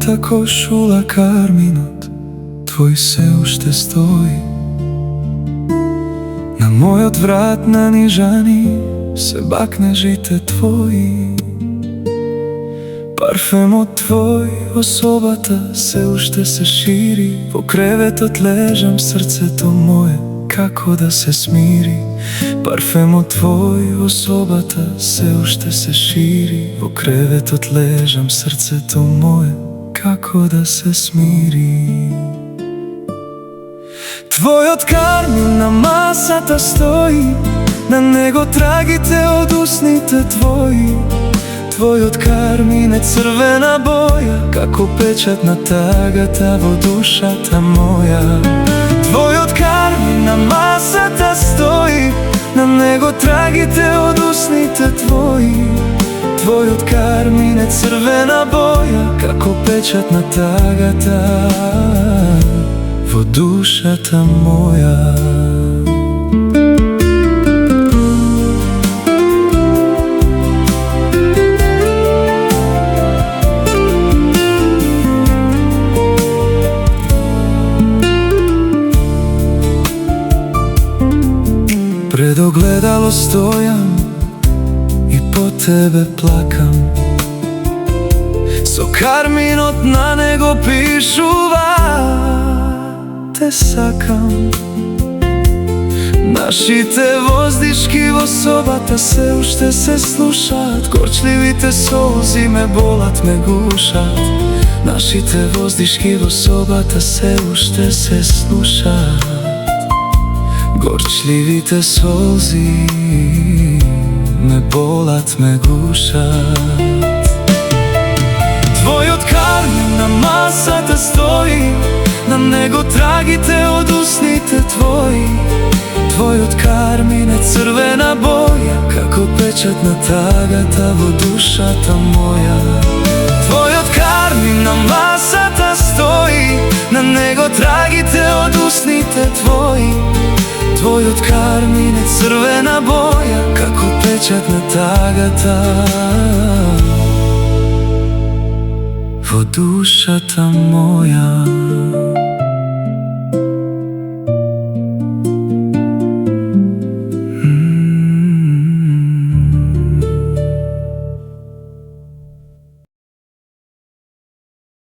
мојата кошула карминот твој се уште стои. На мојот врат на нижани се бакнежите твои. Парфемот твој во собата се уште се шири. Во креветот лежам, срцето мое како да се смири. Парфемот твој во собата се уште се шири. Во креветот лежам, срцето мое како да се смири. Твојот кармин на масата стои, на него трагите од усните твои. Твојот кармин е црвена боја, како печат на тагата во душата моја. Твојот кармин на масата стои, на него трагите од усните твои. Твојот кармин е црвена боја, како печат на тагата во душата моја. Пред огледало стојам и по тебе плакам. Со карминот на него пишува: те сакам. Нашите воздишки во собата се уште се слушаат. Горчливите солзи ме болат, ме гушат. Нашите воздишки во собата се уште се слушаат. Горчливите солзи ме болат, ме гушат. Твојот кармин на масата стои, на него трагите од усните твои. Твојот кармин е црвена боја, како печат на тагата во душата моја. Твојот кармин на масата стои, на него трагите од усните твои. Твојот кармин е црвена боја, како печат на тагата во душата моја.